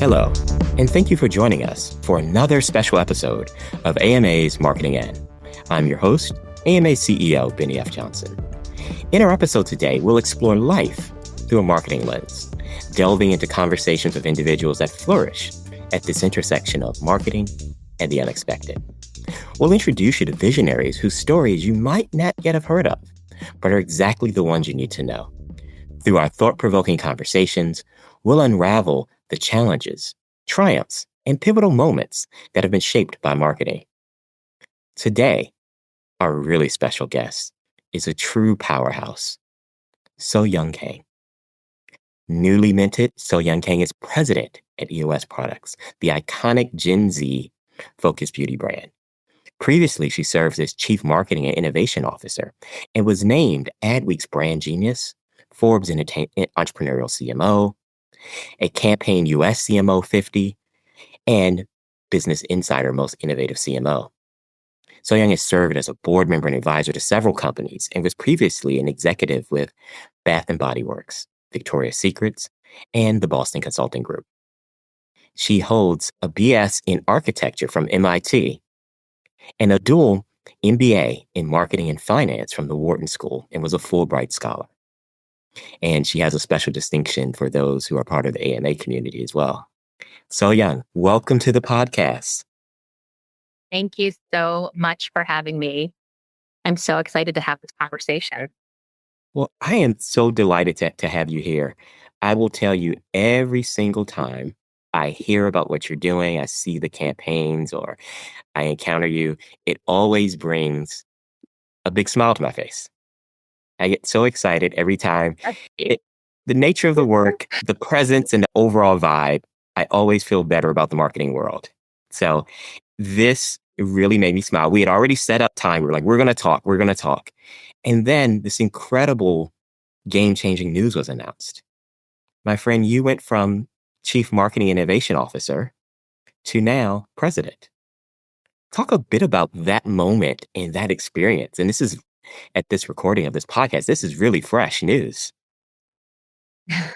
Hello, and thank you for joining us for another special episode of AMA's Marketing In. I'm your host, AMA CEO Bennie F. Johnson. In our episode today, we'll explore life through a marketing lens, delving into conversations with individuals that flourish at this intersection of marketing and the unexpected. We'll introduce you to visionaries whose stories you might not yet have heard of, but are exactly the ones you need to know. Through our thought-provoking conversations, we'll unravel the challenges, triumphs, and pivotal moments that have been shaped by marketing. Today, our really special guest is a true powerhouse, Soyoung Kang. Newly minted, Soyoung Kang is president at EOS Products, the iconic Gen Z-focused beauty brand. Previously, she served as Chief Marketing and Innovation Officer and was named Adweek's Brand Genius, Forbes Entrepreneurial CMO, a Campaign US CMO 50, and Business Insider Most Innovative CMO. Soyoung has served as a board member and advisor to several companies and was previously an executive with Bath & Body Works, Victoria's Secrets, and the Boston Consulting Group. She holds a BS in architecture from MIT and a dual MBA in marketing and finance from the Wharton School and was a Fulbright scholar. And she has a special distinction for those who are part of the AMA community as well. Soyoung, welcome to the podcast. Thank you so much for having me. I'm so excited to have this conversation. Well, I am so delighted to have you here. I will tell you every single time I hear about what you're doing, I see the campaigns or I encounter you, it always brings a big smile to my face. I get so excited every time. The nature of the work, the presence, and the overall vibe, I always feel better about the marketing world. So this really made me smile. We had already set up time. We're like, we're going to talk. And then this incredible game-changing news was announced. My friend, you went from Chief Marketing Innovation Officer to now President. Talk a bit about that moment and that experience. And this is, at this recording of this podcast, this is really fresh news.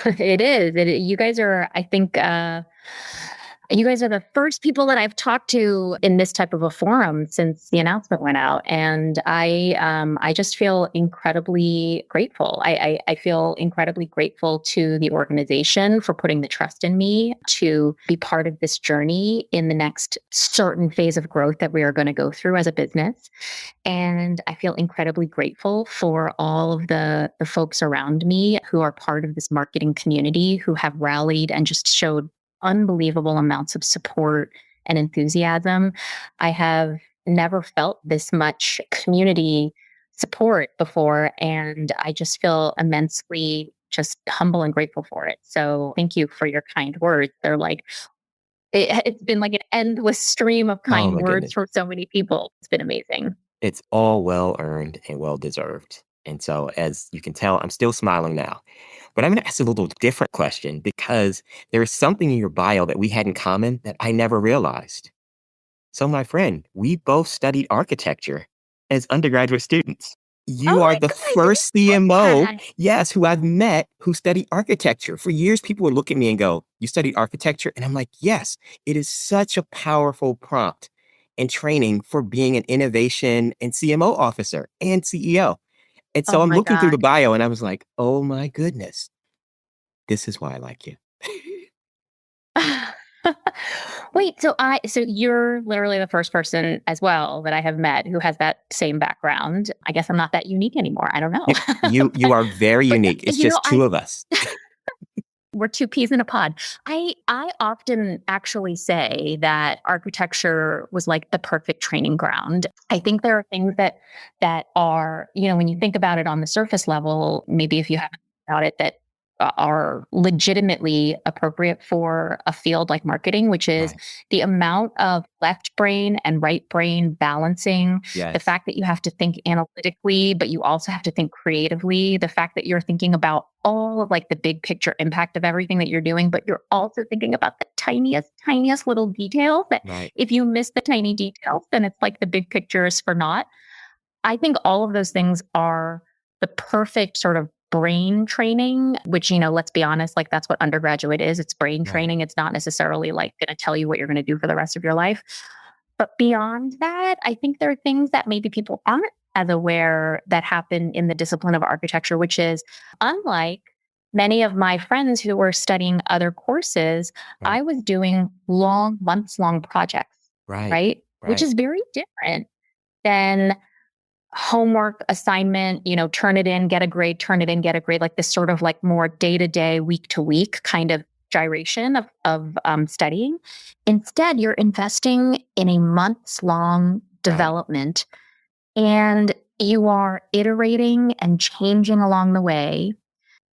It is. You guys are, I think, you guys are the first people that I've talked to in this type of a forum since the announcement went out, and I just feel incredibly grateful. I feel incredibly grateful to the organization for putting the trust in me to be part of this journey in the next certain phase of growth that we are going to go through as a business. And I feel incredibly grateful for all of the folks around me who are part of this marketing community who have rallied and just showed unbelievable amounts of support and enthusiasm. I have never felt this much community support before, and I just feel immensely just humble and grateful for it. So thank you for your kind words. They're like, it's been like an endless stream of kind words from so many people. It's been amazing. It's all well-earned and well-deserved. And so, as you can tell, I'm still smiling now. But I'm going to ask a little different question because there is something in your bio that we had in common that I never realized. So, my friend, we both studied architecture as undergraduate students. You are the first CMO, yes, who I've met who studied architecture. For years, people would look at me and go, "You studied architecture?" And I'm like, yes, it is such a powerful prompt and training for being an innovation and CMO officer and CEO. And so I'm looking through the bio and I was like, oh my goodness, this is why I like you. Wait, so you're literally the first person as well that I have met who has that same background. I guess I'm not that unique anymore. I don't know. You are very unique. It's just two of us. We're two peas in a pod. I often actually say that architecture was like the perfect training ground. I think there are things that are, when you think about it on the surface level, maybe if you haven't thought about it, that are legitimately appropriate for a field like marketing, which is the amount of left brain and right brain balancing, the fact that you have to think analytically, but you also have to think creatively, the fact that you're thinking about all of like the big picture impact of everything that you're doing, but you're also thinking about the tiniest little details that if you miss the tiny details, then it's like the big picture is for naught. I think all of those things are the perfect sort of brain training, which, let's be honest, like that's what undergraduate is. It's brain training. It's not necessarily like going to tell you what you're going to do for the rest of your life. But beyond that, I think there are things that maybe people aren't as aware that happen in the discipline of architecture, which is unlike many of my friends who were studying other courses, Right. I was doing long, months long projects, Right. right? Which Right. is very different than homework assignment, turn it in, get a grade, turn it in, get a grade, like this sort of like more day to day, week to week kind of gyration of studying. Instead, you're investing in a months long Right. development and you are iterating and changing along the way.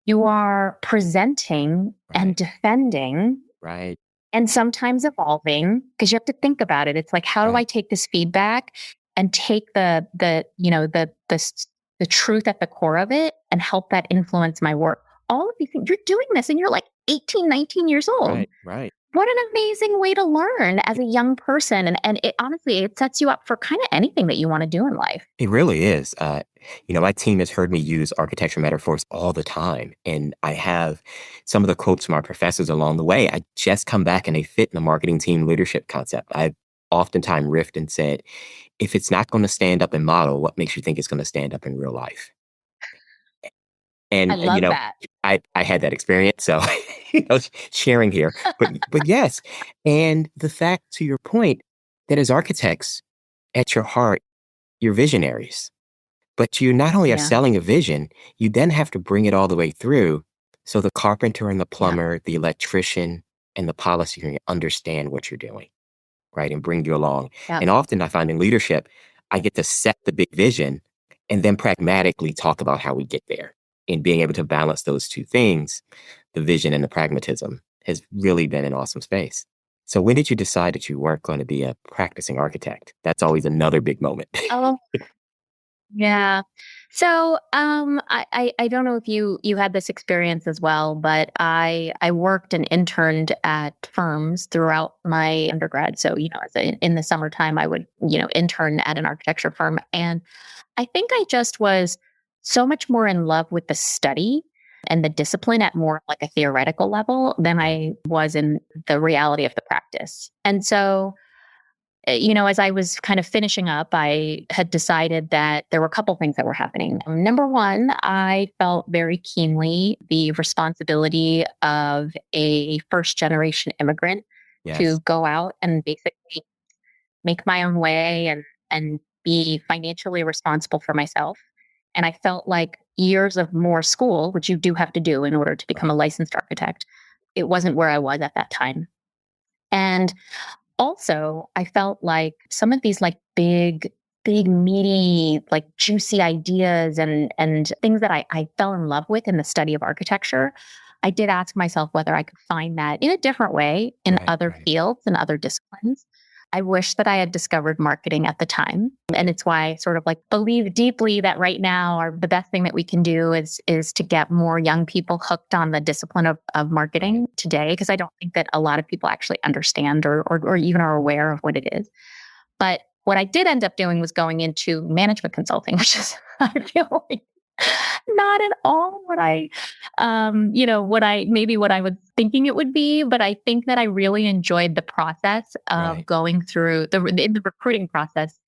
You are presenting and Right. defending Right. and sometimes evolving because you have to think about it. It's like, how do Right. I take this feedback and take the truth at the core of it and help that influence my work? All of these things, you're doing this and you're like 18, 19 years old. Right. Right. What an amazing way to learn as a young person. And it honestly, it sets you up for kind of anything that you want to do in life. It really is. My team has heard me use architecture metaphors all the time, and I have some of the quotes from our professors along the way. I just come back and they fit in the marketing team leadership concept. I've oftentimes riffed and said, if it's not going to stand up in model, what makes you think it's going to stand up in real life? I And love that. I had that experience, so sharing here. But yes, and the fact to your point that as architects, at your heart, you're visionaries. But you not only are Yeah. selling a vision, you then have to bring it all the way through so the carpenter and the Yeah. plumber, the electrician and the policy understand what you're doing, right? And bring you along. Yeah. And often I find in leadership, I get to set the big vision and then pragmatically talk about how we get there. And being able to balance those two things, the vision and the pragmatism, has really been an awesome space. So when did you decide that you weren't going to be a practicing architect? That's always another big moment. Oh, yeah. So, I don't know if you had this experience as well, but I worked and interned at firms throughout my undergrad. So, in the summertime, I would, intern at an architecture firm. And I think I just was so much more in love with the study and the discipline at more like a theoretical level than I was in the reality of the practice. And so, as I was kind of finishing up, I had decided that there were a couple things that were happening. Number one, I felt very keenly the responsibility of a first generation immigrant to Yes. go out and basically make my own way and be financially responsible for myself. And I felt like years of more school, which you do have to do in order to become a Right. licensed architect, it wasn't where I was at that time. And also, I felt like some of these like big, meaty, like juicy ideas and things that I fell in love with in the study of architecture. I did ask myself whether I could find that in a different way in Right. other Right. fields and other disciplines. I wish that I had discovered marketing at the time. And it's why I sort of like believe deeply that right now the best thing that we can do is to get more young people hooked on the discipline of Right. marketing today. Because I don't think that a lot of people actually understand or even are aware of what it is. But what I did end up doing was going into management consulting, which is I feel like not at all what what I was thinking it would be. But I think that I really enjoyed the process of Right. going through in the recruiting process.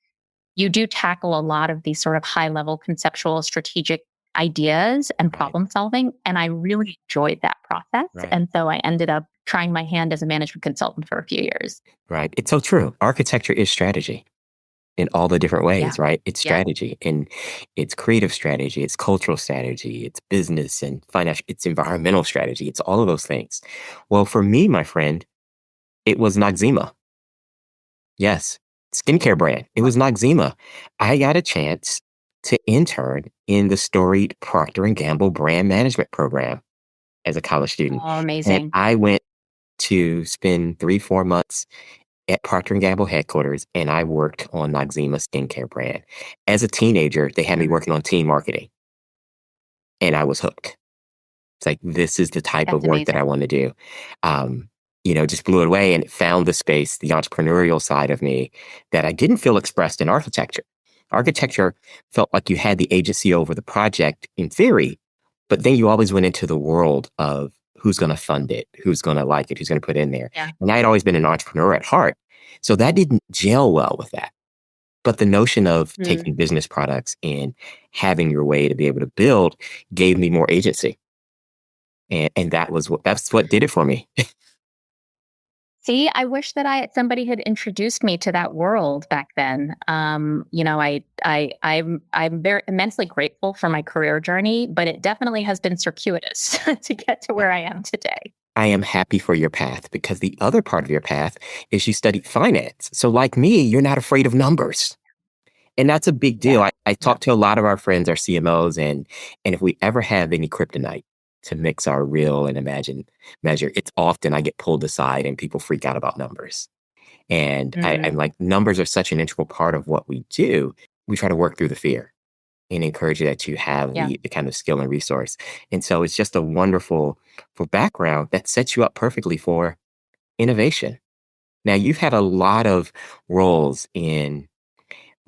You do tackle a lot of these sort of high level conceptual strategic ideas and Right. problem solving. And I really enjoyed that process. Right. And so I ended up trying my hand as a management consultant for a few years. Right. It's so true. Architecture is strategy in all the different Yeah. ways, right? It's Yeah. strategy and it's creative strategy, it's cultural strategy, it's business and financial, it's environmental strategy, it's all of those things. Well, for me, my friend, it was Noxzema. Yes, skincare brand. It was Noxzema. I got a chance to intern in the storied Procter and Gamble brand management program as a college student, Oh, and amazing. I went to spend 3, 4 months at Procter& and Gamble headquarters, and I worked on Noxzema skincare brand. As a teenager, they had me Mm, working on teen marketing, and I was hooked. It's like, this is the type of that's work that I amazing. wanna do. Um, just blew it away and found the space, the entrepreneurial side of me that I didn't feel expressed in architecture. Architecture felt like you had the agency over the project in theory, But then you always went into the world of who's going to fund it, who's going to like it, who's going to put in there. Yeah. And I had always been an entrepreneur at heart. So that didn't gel well with that. But the notion of taking business products and having your way to be able to build gave me more agency. And that's what did it for me. See, I wish that somebody had introduced me to that world back then. I'm very immensely grateful for my career journey, but it definitely has been circuitous to get to where I am today. I am happy for your path because the other part of your path is you studied finance. So like me, you're not afraid of numbers. And that's a big deal. Yeah. I talk to a lot of our friends, our CMOs, and if we ever have any kryptonite to mix our real and imagined measure, it's often I get pulled aside and people freak out about numbers. And I'm like, numbers are such an integral part of what we do. We try to work through the fear and encourage you that you have the kind of skill and resource. And so it's just a wonderful for background that sets you up perfectly for innovation. Now, you've had a lot of roles in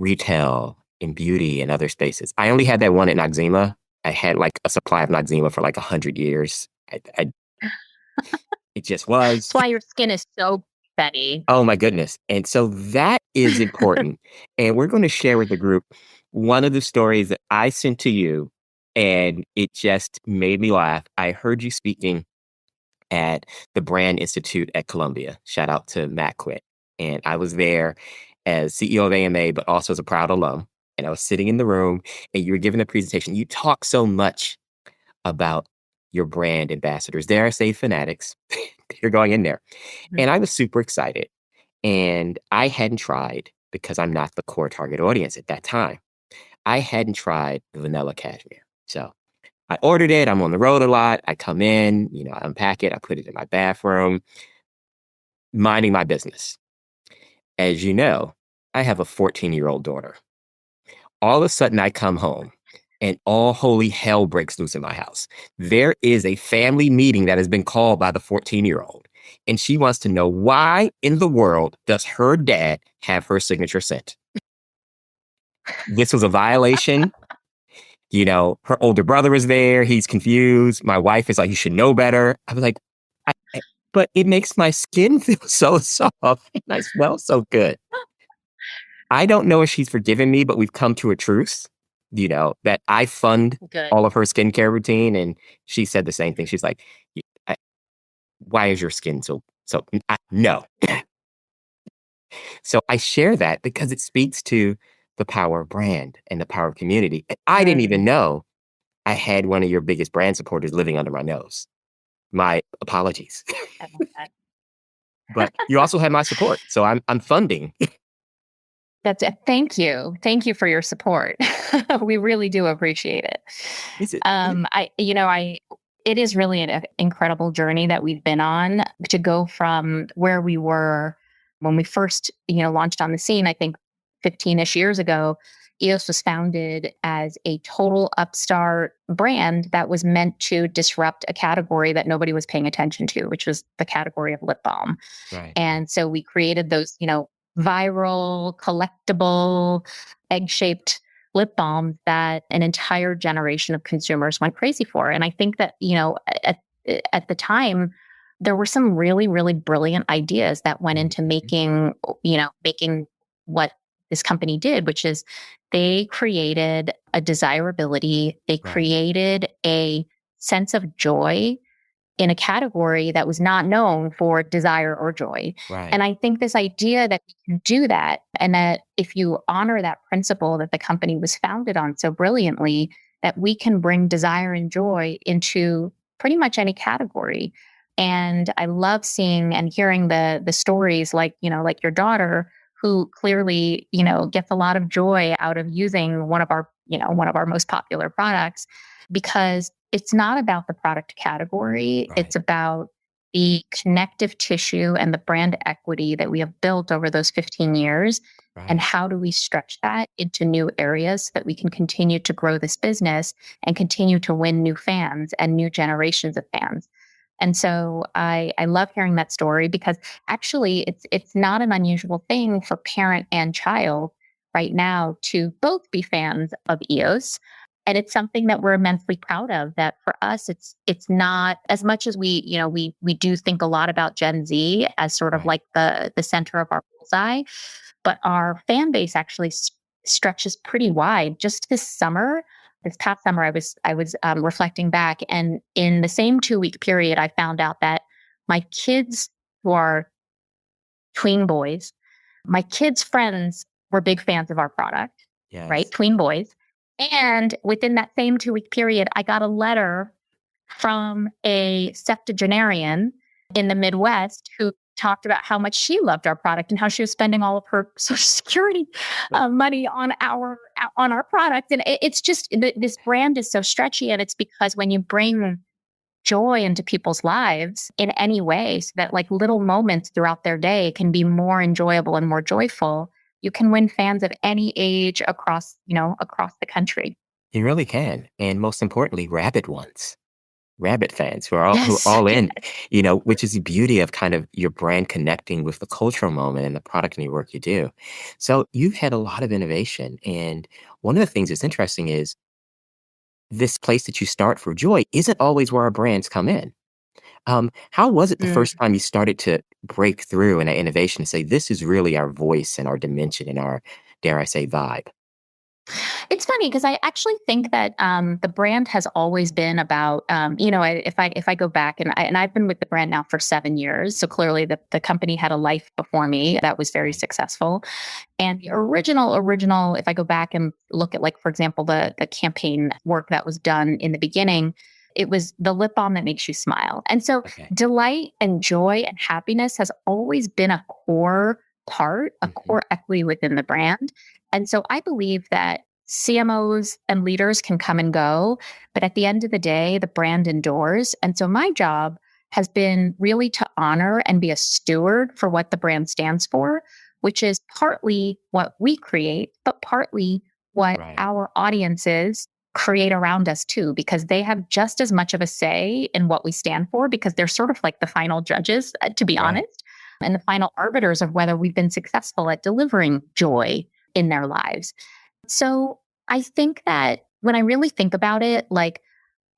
retail, in beauty, and other spaces. I only had that one at Noxzema. I had like a supply of Noxzema for like 100 years. It just was. That's why your skin is so Benny. Oh my goodness. And so that is important. And we're going to share with the group one of the stories that I sent to you, and it just made me laugh. I heard you speaking at the Brand Institute at Columbia. Shout out to Matt Quitt. And I was there as CEO of AMA, but also as a proud alum. And I was sitting in the room and you were giving a presentation. You talk so much about your brand ambassadors. Dare I say fanatics? You're going in there. And I was super excited. And I hadn't tried, because I'm not the core target audience at that time, I hadn't tried the vanilla cashmere. So I ordered it. I'm on the road a lot. I come in, I unpack it. I put it in my bathroom, minding my business. As you know, I have a 14-year-old daughter. All of a sudden, I come home and all holy hell breaks loose in my house. There is a family meeting that has been called by the 14-year-old. And she wants to know, why in the world does her dad have her signature scent? This was a violation. Her older brother is there. He's confused. My wife is like, you should know better. I was like, but it makes my skin feel so soft and I smell so good. I don't know if she's forgiven me, but we've come to a truce, that I fund all of her skincare routine. And she said the same thing. She's like, why is your skin so, no. So I share that because it speaks to the power of brand and the power of community. And I didn't even know I had one of your biggest brand supporters living under my nose. My apologies. But you also have my support. So I'm funding. Thank you. Thank you for your support. We really do appreciate it. Is it? It is really an incredible journey that we've been on to go from where we were when we first, launched on the scene. I think 15-ish years ago, EOS was founded as a total upstart brand that was meant to disrupt a category that nobody was paying attention to, which was the category of lip balm. Right. And so we created those, viral, collectible, egg-shaped lip balms that an entire generation of consumers went crazy for. And I think that, at the time, there were some really, really brilliant ideas that went into making what this company did, which is they created a desirability, they created a sense of joy in a category that was not known for desire or joy. Right. And I think this idea that we can do that, and that if you honor that principle that the company was founded on so brilliantly, that we can bring desire and joy into pretty much any category. And I love seeing and hearing the stories like your daughter, who clearly, gets a lot of joy out of using one of our most popular products, because it's not about the product category. Right. It's about the connective tissue and the brand equity that we have built over those 15 years. Right. And how do we stretch that into new areas so that we can continue to grow this business and continue to win new fans and new generations of fans. And so I love hearing that story, because actually it's not an unusual thing for parent and child right now to both be fans of EOS And it's something that we're immensely proud of. That for us, it's not as much as we do think a lot about Gen Z as sort of Right. like the center of our bullseye, but our fan base actually stretches pretty wide. Just this past summer, I was reflecting back, and in the same 2 week period, I found out that my kids, who are tween boys, my kids' friends were big fans of our product, right? Yes. Tween boys. And within that same 2 week period, I got a letter from a septuagenarian in the Midwest who talked about how much she loved our product and how she was spending all of her Social Security money on our product. And it's just this brand is so stretchy, and it's because when you bring joy into people's lives in any way, so that like little moments throughout their day can be more enjoyable and more joyful, you can win fans of any age across the country. You really can. And most importantly, rabid ones. Rabbit fans who are Yes. all in, which is the beauty of kind of your brand connecting with the cultural moment and the product and your work you do. So you've had a lot of innovation. And one of the things that's interesting is this place that you start for joy isn't always where our brands come in. How was it the Mm. first time you started to break through in an innovation and say, this is really our voice and our dimension and our, dare I say, vibe? It's funny because I actually think that the brand has always been about, if I go back, and I've been with the brand now for 7 years, so clearly the company had a life before me that was very Right. successful. And the original, if I go back and look at, like, for example, the campaign work that was done in the beginning, it was the lip balm that makes you smile. And so Okay. delight and joy and happiness has always been a core part, a Hmm. core equity within the brand. And so I believe that CMOs and leaders can come and go, but at the end of the day, the brand endures. And so my job has been really to honor and be a steward for what the brand stands for, which is partly what we create, but partly what Right. our audiences create around us too, because they have just as much of a say in what we stand for, because they're sort of like the final judges, to be Right. honest, and the final arbiters of whether we've been successful at delivering joy in their lives. So I think that when I really think about it, like,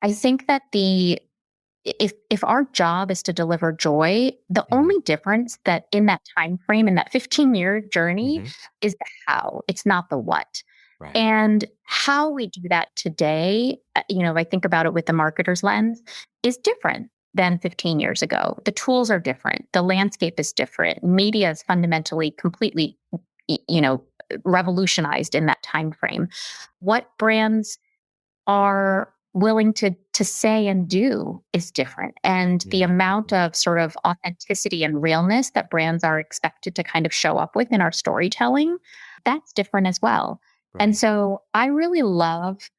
I think that the if our job is to deliver joy, the Hmm. only difference that in that time frame, in that 15-year journey, Hmm. is the how. It's not the what. Right. And how we do that today, if I think about it with the marketer's lens, is different than 15 years ago. The tools are different. The landscape is different. Media is fundamentally, completely, y- you know, revolutionized in that time frame. What brands are willing to say and do is different. And the Yeah. amount of sort of authenticity and realness that brands are expected to kind of show up with in our storytelling, that's different as well. And Right. so I really love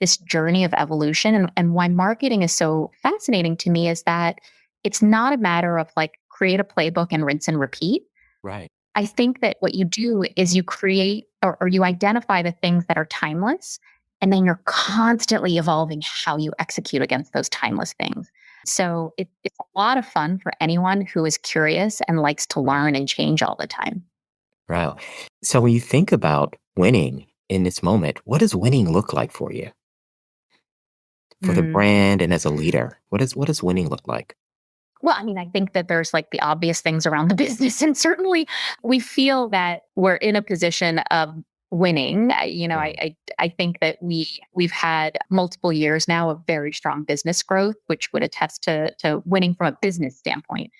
this journey of evolution. And why marketing is so fascinating to me is that it's not a matter of like create a playbook and rinse and repeat. Right. I think that what you do is you create, or you identify the things that are timeless, and then you're constantly evolving how you execute against those timeless things. So it's a lot of fun for anyone who is curious and likes to Right. learn and change all the time. Right. So when you think about winning in this moment, what does winning look like for you? For the Mm. brand and as a leader, what does winning look like? Well, I mean, I think that there's like the obvious things around the business, and certainly we feel that we're in a position of winning. Right. I think that we've had multiple years now of very strong business growth, which would attest to winning from a business standpoint.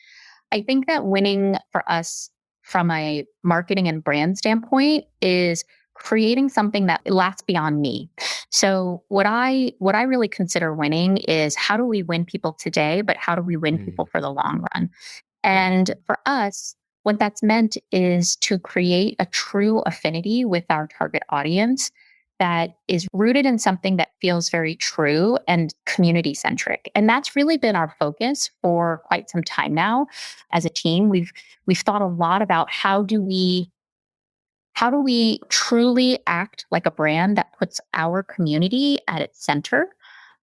I think that winning for us from a marketing and brand standpoint is creating something that lasts beyond me. So what I really consider winning is, how do we win people today, but how do we win Mm, people for the long run? right. And for us, what that's meant is to create a true affinity with our target audience that is rooted in something that feels very true and community centric. And that's really been our focus for quite some time now. As a team, we've thought a lot about how do we truly act like a brand that puts our community at its center,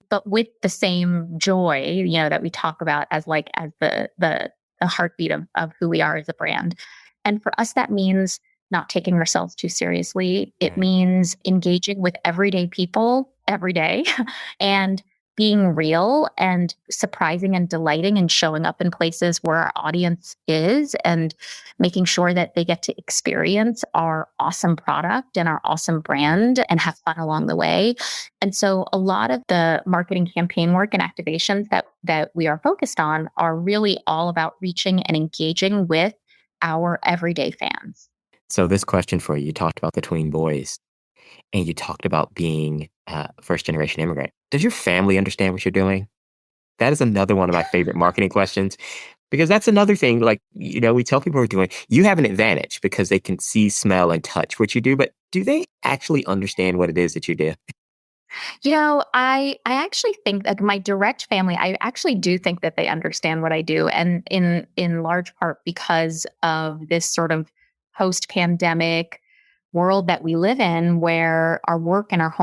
but with the same joy, that we talk about as like as the heartbeat of who we are as a brand. And for us, that means not taking ourselves too seriously. It Right. means engaging with everyday people every day and being real and surprising and delighting and showing up in places where our audience is and making sure that they get to experience our awesome product and our awesome brand and have fun along the way. And so a lot of the marketing campaign work and activations that we are focused on are really all about reaching and engaging with our everyday fans. So this question for you, you talked about the tween boys and you talked about being a first generation immigrant. Does your family understand what you're doing? That is another one of my favorite marketing questions because that's another thing. Like, we tell people we're doing, you have an advantage because they can see, smell, and touch what you do. But do they actually understand what it is that you do? I actually think that my direct family, I actually do think that they understand what I do, and in large part because of this sort of post-pandemic world that we live in, where our work and our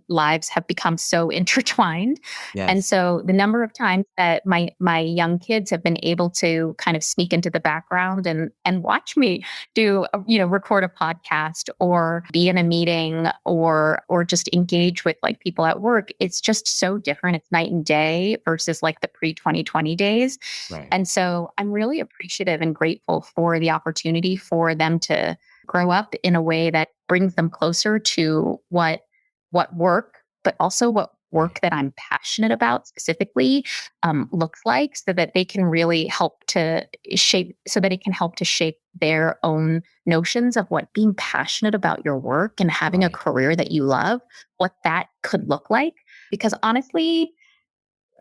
lives have become so intertwined. And Yes. so the number of times that my young kids have been able to kind of sneak into the background and watch me do record a podcast or be in a meeting or just engage with like people at work, it's just so different. It's night and day versus like the pre-2020 days. Right. And so I'm really appreciative and grateful for the opportunity for them to grow up in a way that brings them closer to what work, but also what Right. work that I'm passionate about specifically looks like, so that they can really help to so that it can help to shape their own notions of what being passionate about your work and having a Right. career that you love, what that could look like. Because honestly,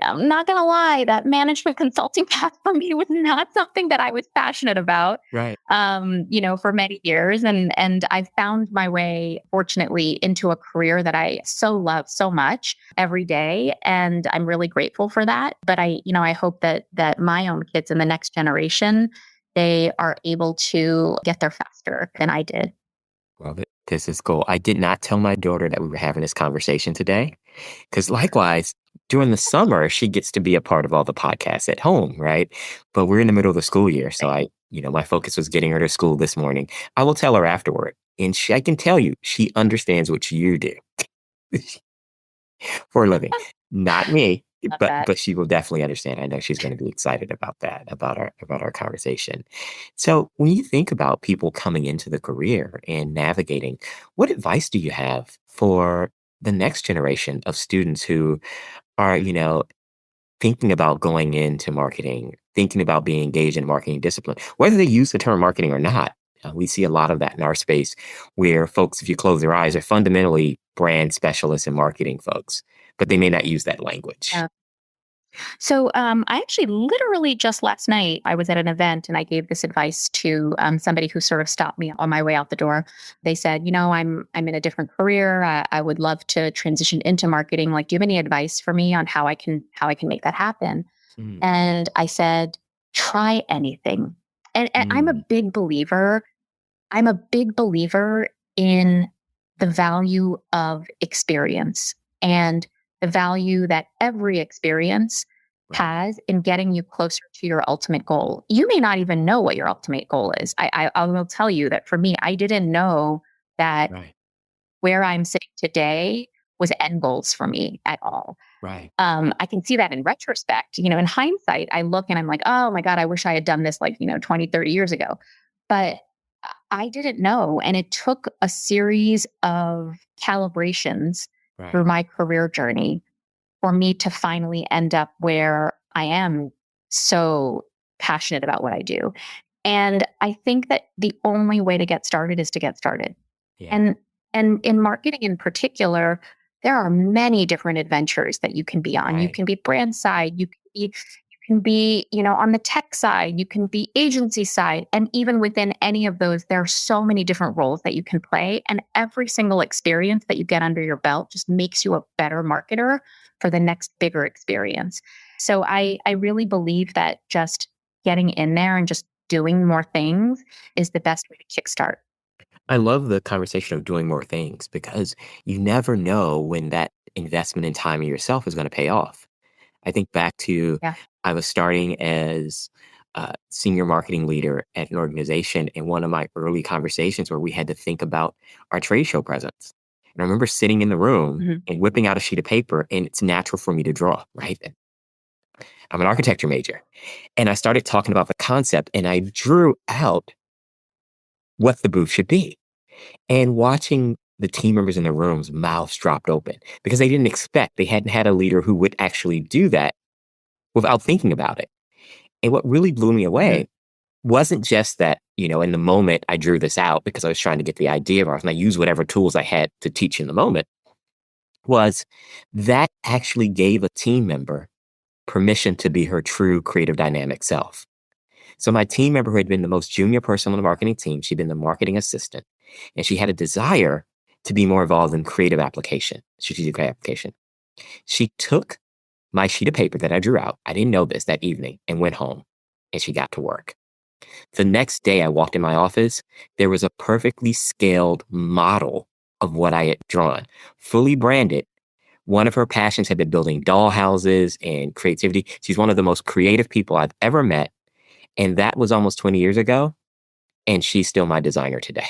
I'm not gonna lie, that management consulting path for me was not something that I was passionate about, Right. for many years. And I've found my way, fortunately, into a career that I so love so much every day. And I'm really grateful for that. But I hope that my own kids and the next generation, they are able to get there faster than I did. Love it. This is cool. I did not tell my daughter that we were having this conversation today because, likewise, during the summer, she gets to be a part of all the podcasts at home, right? But we're in the middle of the school year. So my focus was getting her to school this morning. I will tell her afterward. And I can tell you, she understands what you do for a living. Not me, Love but that. but she will definitely understand. I know she's going to be excited about that, about our conversation. So when you think about people coming into the career and navigating, what advice do you have for the next generation of students who are, thinking about going into marketing, thinking about being engaged in marketing discipline, whether they use the term marketing or not? We see a lot of that in our space where folks, if you close their eyes, are fundamentally brand specialists and marketing folks, but they may not use that language. Yeah. So I actually literally just last night I was at an event and I gave this advice to somebody who sort of stopped me on my way out the door. They said, I'm in a different career. I would love to transition into marketing. Like, do you have any advice for me on how I can make that happen? Mm, And I said, try anything. And I'm a mm, big believer. I'm a big believer in the value of experience and the value that every experience right, has in getting you closer to your ultimate goal. You may not even know what your ultimate goal is. I will tell you that for me, I didn't know that right, where I'm sitting today was end goals for me at all. right, I can see that in retrospect. In hindsight, I look and I'm like, oh my God, I wish I had done this like, 20, 30 years ago. But I didn't know. And it took a series of calibrations right. through my career journey for me to finally end up where I am so passionate about what I do. And I think that the only way to get started is to get started. Yeah, And in marketing in particular, there are many different adventures that you can be on. You right, can be brand side, you can be, on the tech side, you can be agency side. And even within any of those, there are so many different roles that you can play. And every single experience that you get under your belt just makes you a better marketer for the next bigger experience. So I really believe that just getting in there and just doing more things is the best way to kickstart. I love the conversation of doing more things because you never know when that investment in time in yourself is going to pay off. I think back to Yeah. I was starting as a senior marketing leader at an organization, and one of my early conversations where we had to think about our trade show presence. And I remember sitting in the room Mhm. and whipping out a sheet of paper, and it's natural for me to draw, right? I'm an architecture major. And I started talking about the concept, and I drew out what the booth should be. And watching the team members in the rooms, mouths dropped open because they didn't expect, they hadn't had a leader who would actually do that without thinking about it. And what really blew me Mhm. away wasn't just that, in the moment I drew this out because I was trying to get the idea across and I used whatever tools I had to teach in the moment, was that actually gave a team member permission to be her true creative dynamic self. So my team member who had been the most junior person on the marketing team, she'd been the marketing assistant, and she had a desire to be more involved in creative application, strategic application. She took my sheet of paper that I drew out, I didn't know this that evening, and went home, and she got to work. The next day I walked in my office, there was a perfectly scaled model of what I had drawn, fully branded. One of her passions had been building doll houses and creativity. She's one of the most creative people I've ever met. And that was almost 20 years ago. And she's still my designer today.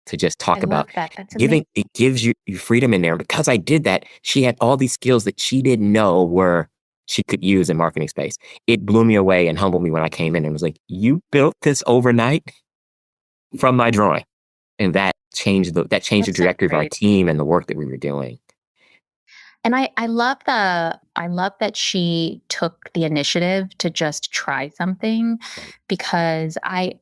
To just I talk love about that. That's giving, amazing. it gives you freedom in there. Because I did that, she had all these skills that she didn't know were she could use in marketing space. It blew me away and humbled me when I came in and was like, you built this overnight from my drawing. And that changed the That's so trajectory of our great. team and the work that we were doing. And I love that she took the initiative to just try something, Right. because I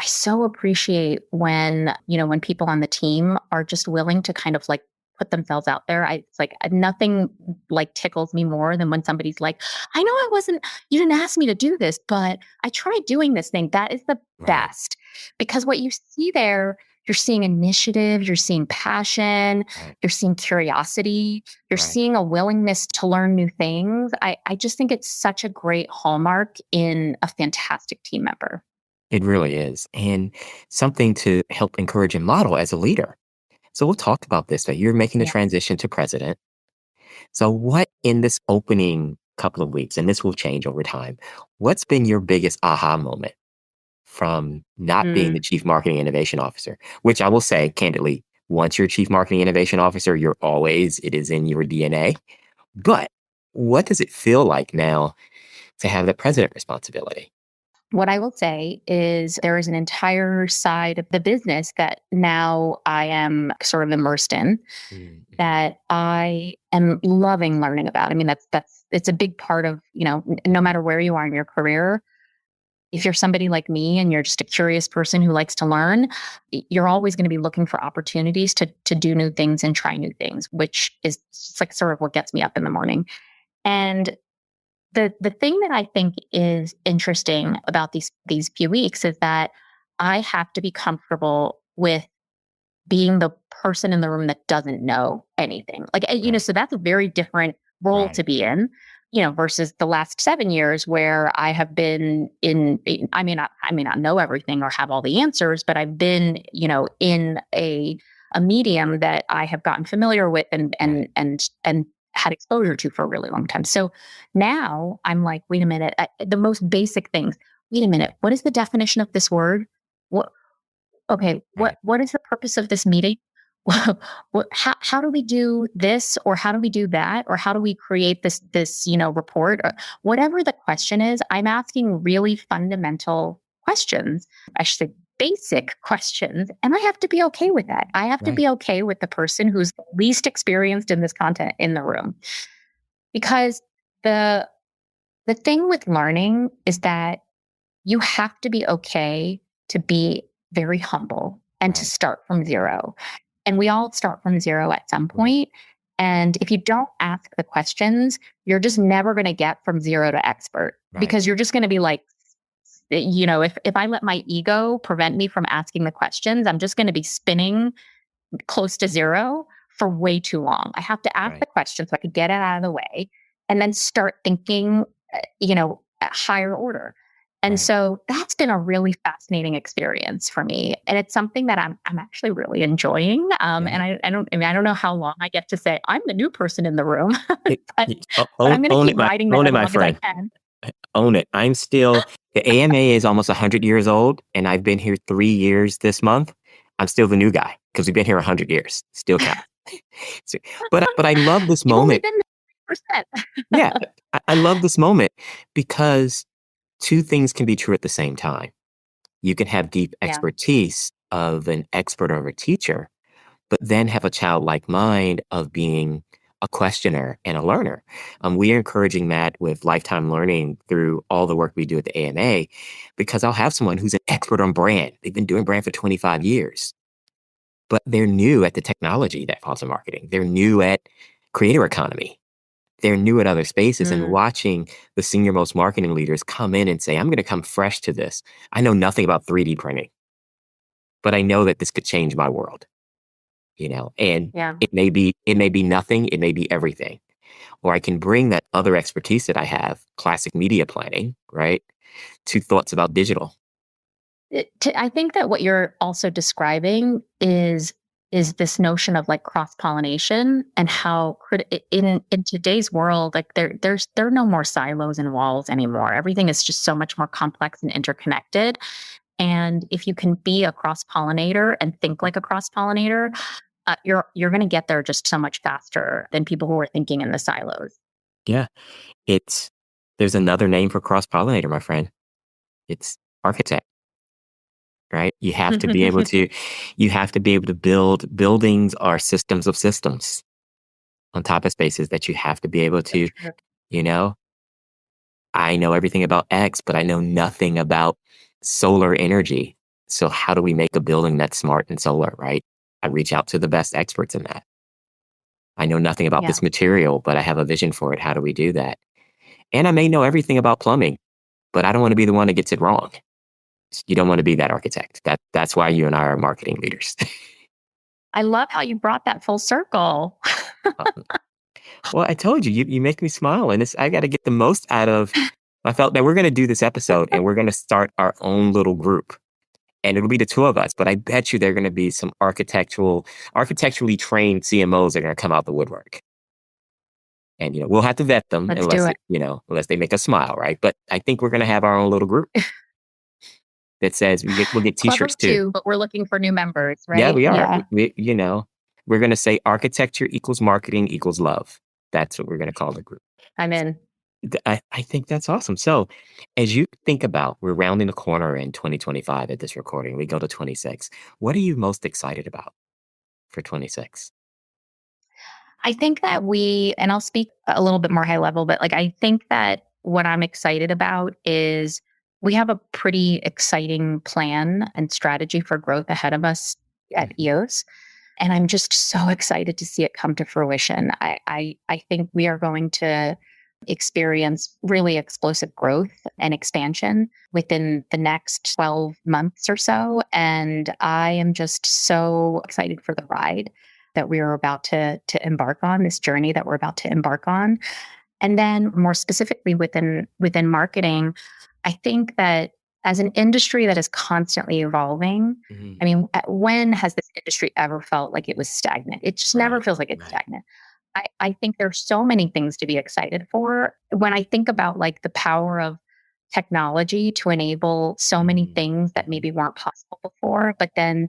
so appreciate when, when people on the team are just willing to kind of like put themselves out there. It's like nothing like tickles me more than when somebody's like, I know you didn't ask me to do this, but I tried doing this thing. That is the Right. best, because what you see there, you're seeing initiative, you're seeing passion, Right. you're seeing curiosity, you're Right. seeing a willingness to learn new things. I just think it's such a great hallmark in a fantastic team member. It really is. And something to help encourage and model as a leader. So we'll talk about this, that you're making the Yeah. transition to president. So what in this opening couple of weeks, and this will change over time, what's been your biggest aha moment from not being the Mm. chief marketing innovation officer, which I will say candidly, once you're chief marketing innovation officer, it is in your DNA. But what does it feel like now to have the president responsibility? What I will say is there is an entire side of the business that now I am sort of immersed in, Mm-hmm. that I am loving learning about. I mean, that's it's a big part of, no matter where you are in your career. If you're somebody like me and you're just a curious person who likes to learn, you're always going to be looking for opportunities to do new things and try new things, which is it's like sort of what gets me up in the morning. And the thing that I think is interesting about these few weeks is that I have to be comfortable with being the person in the room that doesn't know anything. Like, Right. so that's a very different role Right. to be in, versus the last 7 years where I have been I may not know everything or have all the answers, but I've been, in a medium that I have gotten familiar with Right. and had exposure to for a really long time. So now I'm like, wait a minute, the most basic things. Wait a minute, what is the definition of this word? What Okay, Right. what is the purpose of this meeting? How do we do this, or how do we do that, or how do we create this report, or whatever the question is? I'm asking really fundamental questions. I should say basic questions, and I have to be okay with that. I have to Right. be okay with the person who's least experienced in this content in the room, because the the thing with learning is that you have to be okay to be very humble and to Right. start from zero. And we all start from zero at some Right. point. And if you don't ask the questions, you're just never going to get from zero to expert, Right. because you're just going to be like, if I let my ego prevent me from asking the questions, I'm just going to be spinning close to zero for way too long. I have to ask the Right. question so I could get it out of the way and then start thinking, at higher order. And Right. so that's been a really fascinating experience for me, and it's something that I'm actually really enjoying. And Yeah. I don't know how long I get to say I'm the new person in the room, It, but I'm going to own keep it, riding that own it, as my long as I friend. can. Own it. The AMA is almost 100 years old, and I've been here 3 years this month. I'm still the new guy. because we've been here 100 years, still count. So, but I love this You've only moment. been there 1%. Yeah, I love this moment because two things can be true at the same time. You can have deep Yeah. expertise of an expert or a teacher, but then have a childlike mind of being a questioner and a learner. We are encouraging that with lifetime learning through all the work we do at the AMA, because I'll have someone who's an expert on brand. They've been doing brand for 25 years, but they're new at the technology that falls in marketing. They're new at creator economy. They're new at other spaces, and Mm, watching the senior most marketing leaders come in and say, I'm going to come fresh to this. I know nothing about 3D printing, but I know that this could change my world, and yeah. it may be nothing, it may be everything. Or I can bring that other expertise that I have, classic media planning, right, to thoughts about digital. I think that what you're also describing is this notion of like cross pollination and how in today's world, like there are no more silos and walls anymore. Everything is just so much more complex and interconnected. And if you can be a cross pollinator and think like a cross pollinator, you're going to get there just so much faster than people who are thinking in the silos. Yeah, it's there's another name for cross pollinator, my friend. It's architect. Right? You have to be able to build buildings are systems of systems on top of spaces that you have to be able So to, true. you know, I know everything about X, but I know nothing about solar energy. So how do we make a building that's smart and solar, right? I reach out to the best experts in that. I know nothing about Yeah. this material, but I have a vision for it. How do we do that? And I may know everything about plumbing, but I don't want to be the one that gets it wrong. You don't want to be that architect. That's why you and I are marketing leaders. I love how you brought that full circle. Well, I told you, you make me smile, and I got to get the most out of. I felt that we're going to do this episode, and we're going to start our own little group, and it'll be the two of us. But I bet you there are going to be some architecturally trained CMOs that are going to come out the woodwork, and we'll have to vet them Let's do it. unless they make us smile, right? But I think we're going to have our own little group that says we'll get Club T-shirts of too. two, but we're looking for new members, Yeah, right? we are. Yeah. We're going to say architecture equals marketing equals love. That's what we're going to call the group. I'm in. I think that's awesome. So, as you think about, we're rounding the corner in 2025 at this recording, we go to 26. What are you most excited about for 26? I think that and I'll speak a little bit more high level, but like I think that what I'm excited about is we have a pretty exciting plan and strategy for growth ahead of us at Mhm. EOS. And I'm just so excited to see it come to fruition. I think we are going to experience really explosive growth and expansion within the next 12 months or so. And I am just so excited for the ride that we are about to embark on, this journey that we're about to embark on. And then more specifically within marketing, I think that as an industry that is constantly evolving, Mhm. I mean, when has this industry ever felt like it was stagnant? It just never Right, feels like it's right. stagnant. I think there's so many things to be excited for. When I think about like the power of technology to enable so many Mhm, things that mhm. maybe weren't possible before, but then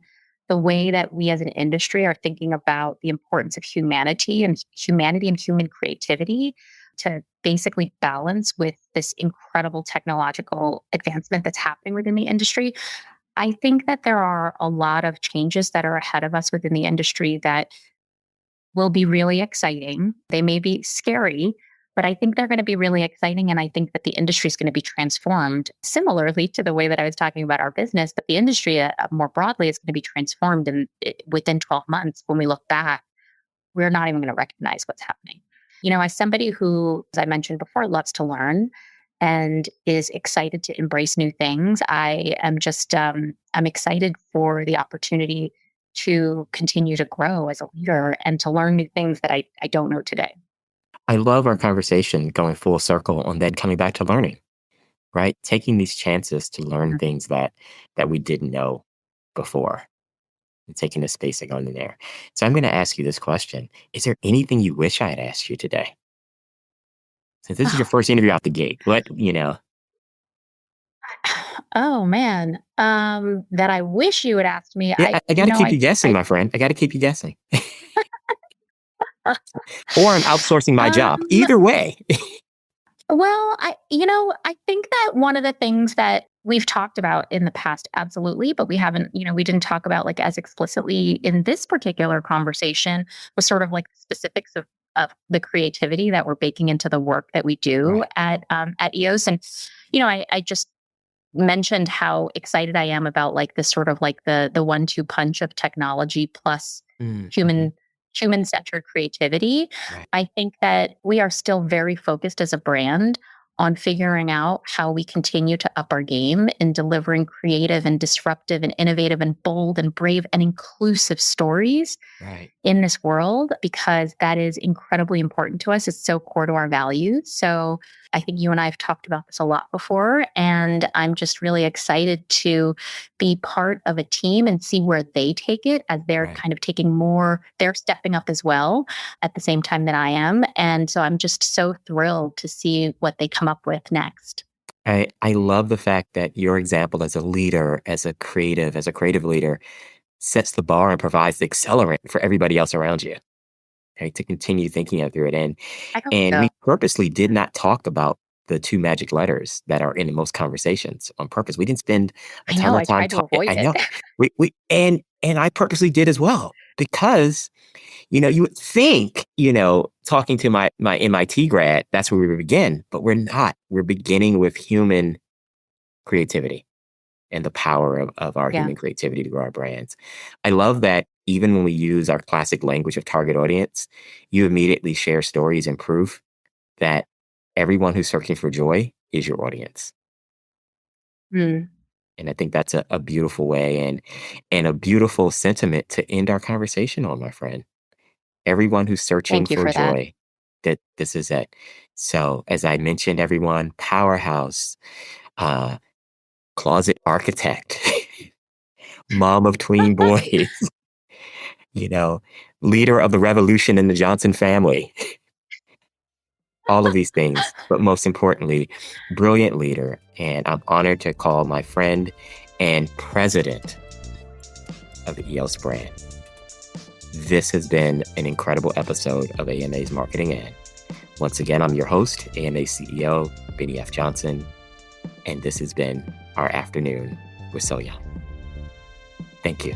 the way that we as an industry are thinking about the importance of humanity and human creativity to basically balance with this incredible technological advancement that's happening within the industry. I think that there are a lot of changes that are ahead of us within the industry that will be really exciting. They may be scary, but I think they're going to be really exciting. And I think that the industry is going to be transformed similarly to the way that I was talking about our business, but the industry more broadly is going to be transformed within 12 months. When we look back, we're not even going to recognize what's happening. As somebody who, as I mentioned before, loves to learn and is excited to embrace new things, I am just, I'm excited for the opportunity to continue to grow as a leader and to learn new things that I don't know today. I love our conversation going full circle on then coming back to learning, right? Taking these chances to learn Mhm. things that we didn't know before, and taking the space and going in there. So I'm going to ask you this question: is there anything you wish I had asked you today? Since this is your Oh, first interview out the gate, what? Oh man, that I wish you had asked me. Yeah, I got to keep you guessing, I, my friend. I got to keep you guessing. Or I'm outsourcing my job. um, Either way. well, I think that one of the things that we've talked about in the past, absolutely, but we haven't, we didn't talk about like as explicitly in this particular conversation was sort of like the specifics of the creativity that we're baking into the work that we do Right. at EOS. And, I just mentioned how excited I am about like this sort of like the 1-2 punch of technology plus Mm-hmm. human human centered creativity. Right. I think that we are still very focused as a brand on figuring out how we continue to up our game in delivering creative and disruptive and innovative and bold and brave and inclusive stories Right. in this world because that is incredibly important to us. It's so core to our values. So I think you and I have talked about this a lot before. And I'm just really excited to be part of a team and see where they take it as they're Right. kind of taking more, they're stepping up as well at the same time that I am. And so I'm just so thrilled to see what they come up with next. I love the fact that your example as a leader, as a creative leader, sets the bar and provides the accelerant for everybody else around you, right? To continue thinking out through it. I hope And we so. purposely did not talk about the two magic letters that are in most conversations on purpose. We didn't spend a I ton know of I time tried to talking. avoid I it. know and I purposely did as well because you would think, talking to my MIT grad, that's where we would begin, but we're not. We're beginning with human creativity and the power of our Yeah. human creativity to grow our brands. I love that even when we use our classic language of target audience, you immediately share stories and proof that everyone who's searching for joy is your audience. Mm. And I think that's a beautiful way and a beautiful sentiment to end our conversation on, my friend. Everyone who's searching Thank you for for that. joy, that this is it. So as I mentioned, everyone, powerhouse, uh, closet architect, mom of tween boys, you know, leader of the revolution in the Johnson family, all of these things, but most importantly, brilliant leader. And I'm honored to call my friend and president of the EOS brand. This has been an incredible episode of AMA's Marketing In. Once again, I'm your host, AMA CEO, Bennie F. Johnson, and this has been our afternoon with Soyoung. Thank you.